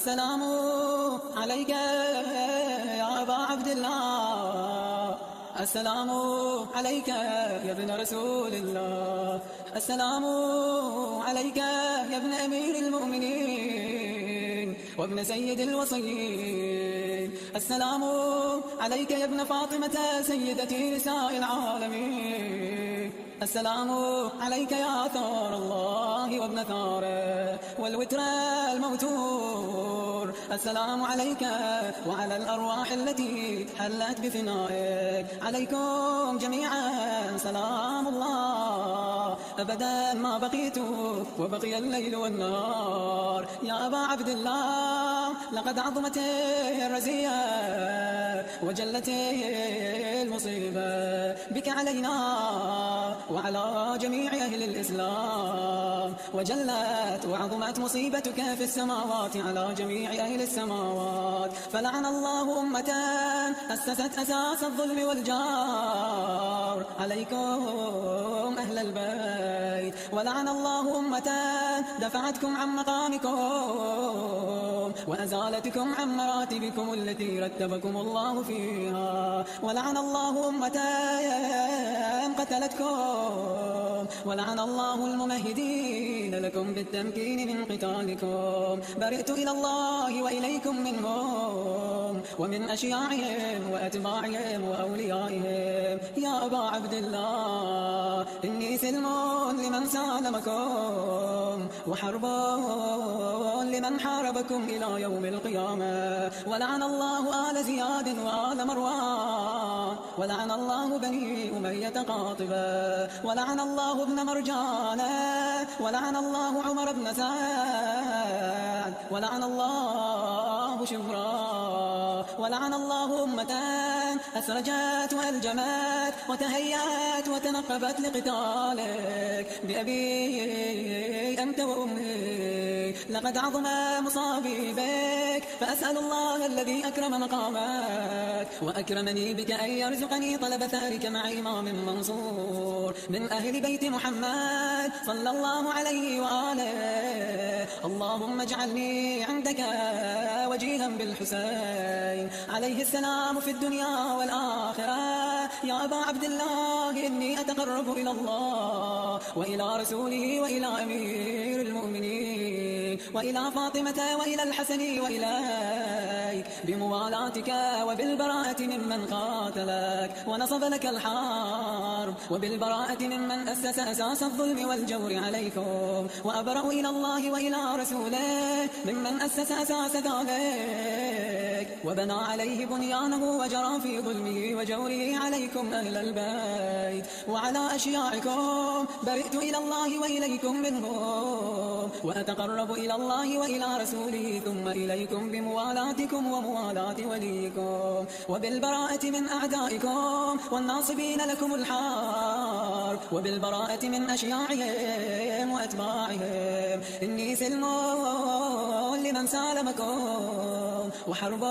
السلام عليك يا أبا عبد الله، السلام عليك يا ابن رسول الله، السلام عليك يا ابن أمير المؤمنين وابن سيد الوصيين، السلام عليك يا ابن فاطمة سيدتي نساء العالمين، السلام عليك يا ثار الله وابن ثاره والوتر الموتور، السلام عليك وعلى الأرواح التي حلت بفنائك، عليكم جميعا سلام الله أبدا ما بقيت وبقي الليل والنهار. يا أبا عبد الله لقد عظمت الرزية وجلت المصيبة بك علينا وعلى جميع أهل الإسلام، وجلت وعظمت مصيبتك في السماوات على جميع أهل السماوات، فلعن الله أمة أسست أساس الظلم والجار عليكم أهل البيت، ولعن الله أمة دفعتكم عن مقامكم وأزالتكم عن مراتبكم التي رتبكم الله فيها، ولعن الله أمة قتلتكم، ولعن الله الممهدين لكم بالتمكين من قتالكم. برئت إلى الله وإليكم منهم ومن أشياعهم وأتباعهم وأوليائهم. يا أبا عبد الله إني سلم لمن سالمكم وحرب لمن حاربكم إلى يوم القيامة، ولعن الله آل زياد وآل مروان، ولعن الله بني أمية قاطبة، ولعن الله ابن مرجانة، ولعن الله عمر بن سعد، ولعن الله شمرا، ولعن الله أمة أسرجت وألجمت وتهيأت وتنقبت لقتالك بأبي أنت وأمي، لقد عظم مصابي بك، فأسأل الله الذي أكرم مقامك وأكرمني بك أن يرزقني طلب ثارك مع إمام منصور من أهل بيت محمد صلى الله عليه وآله. اللهم اجعلني عندك وجيها بالحسين عليه السلام في الدنيا والآخرة. يا أبا عبد الله إني أتقرب إلى الله وإلى رسوله وإلى أمير المؤمنين وإلى فاطمة وإلى الحسن وإليك بموالاتك وبالبراءة ممن قاتلك ونصب لك الحرب، وبالبراءة ممن أسس أساس الظلم والجور عليكم، وأبرأ إلى الله وإلى رسوله ممن أسس أساس ذلك وبنى عليه بنيانه وجرى في ظلمه وجوره عليكم أهل البيت وعلى أشياعكم. برئت إلى الله وإليكم منهم وأتقرب إلى الله وإلى رسوله ثم إليكم بموالاتكم وموالاة وليكم وبالبراءة من أعدائكم والناصبين لكم الحرب وبالبراءة من أشياعهم وأتباعهم. إني سلم لمن سالمكم وحرب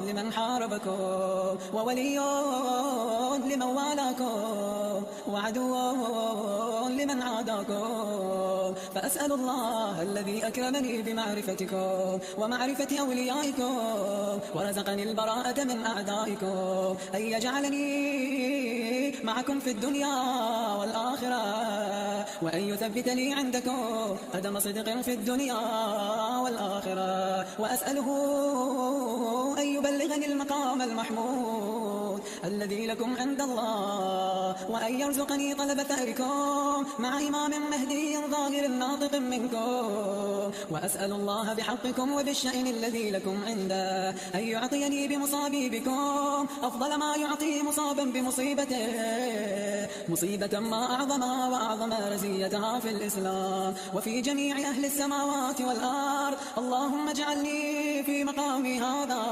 لمن حاربكم وولي لمن والاكم وعدو لمن عاداكم، فأسأل الله الذي أكرمني بمعرفتكم ومعرفة أوليائكم ورزقني البراءة من أعدائكم أن يجعلني معكم في الدنيا والآخرة، وأن يثبت لي عندكم قدم صدق في الدنيا والآخرة، وأسأله أن يبلغني المقام المحمود الذي لكم عند الله، وأن يرزقني طلب ثأركم مع إمام مهدي ظاهر ناطق منكم، وأسأل الله بحقكم وبالشأن الذي لكم عنده أن يعطيني بمصابي بكم أفضل ما يعطي مصابا بمصيبته، مصيبة ما أعظمها وأعظم رزيتها في الإسلام وفي جميع أهل السماوات والأرض. اللهم اجعلني في مقامي هذا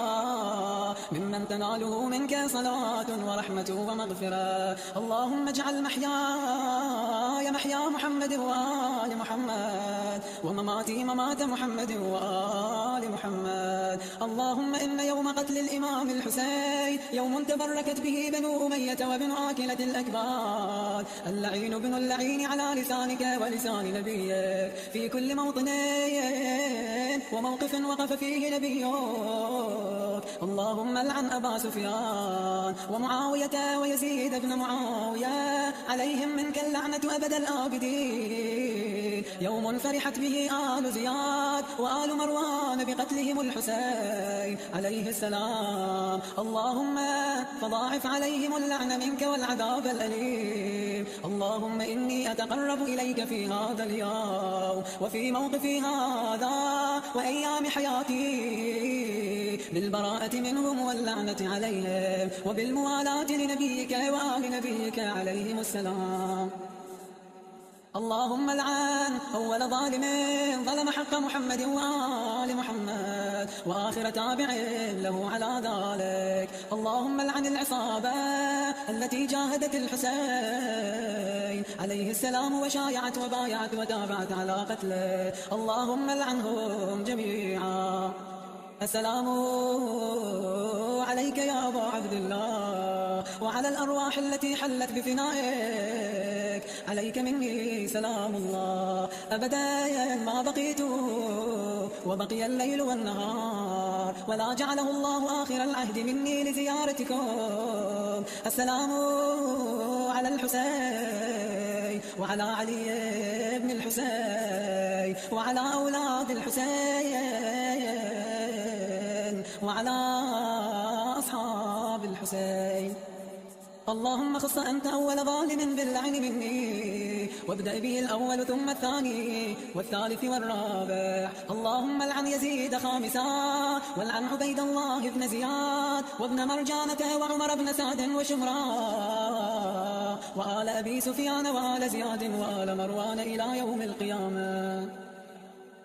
ممن تناله منك صلاة ورحمة ومغفرة. اللهم اجعل محياي محيا محمد وآل محمد ومماتي ممات محمد وآل محمد. اللهم إن يوم قتل الإمام الحسين يوم تبركت به بنو أمية وبن آكلة الأكباد، اللعين بن اللعين على لسانك ولسان نبيك في كل موطن وموقف وقف فيه نبيك. اللهم العن أبا سفيان ومعاوية ويزيد بن معاوية عليهم منك اللعنة أبد الآبدين. يوم فرحت به آل زياد وآل مروان بقتلهم الحسين عليه السلام، اللهم فضاعف عليهم اللعن منك والعذاب الأليم. اللهم إني أتقرب إليك في هذا اليوم وفي موقفي هذا وأيام حياتي بالبراءة منهم واللعنة عليهم وبالموالاة لنبيك وآل نبيك عليهم السلام. اللهم العن أول ظالم ظلم حق محمد وآل محمد وآخر تابع له على ذلك. اللهم العن العصابة التي جاهدت الحسين عليه السلام وشايعت وبايعت وتابعت على قتله. اللهم العنهم جميعا. السلام عليك يا أبا عبد الله وعلى الأرواح التي حلت بفنائك، عليك مني سلام الله أبدا ما بقيت وبقي الليل والنهار ولا جعله الله آخر العهد مني لزيارتكم. السلام على الحسين وعلى علي بن الحسين وعلى أولاد الحسين وعلى أصحاب الحسين. اللهم خص أنت أول ظالم باللعن مني وابدأ به الأول ثم الثاني والثالث والرابع. اللهم العن يزيد خامسا والعن عبيد الله بن زياد وابن مرجانة وعمر بن سعد وشمرا وآل أبي سفيان وآل زياد وآل مروان إلى يوم القيامة.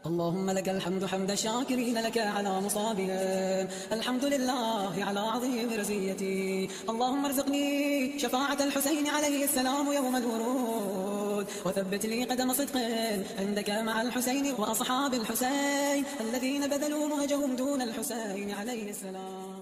اللهم لك الحمد حمد الشاكرين لك على مصابهم، الحمد لله على عظيم رزيتي. اللهم ارزقني شفاعة الحسين عليه السلام يوم الورود وثبت لي قدم صدق عندك مع الحسين وأصحاب الحسين الذين بذلوا مهجهم دون الحسين عليه السلام.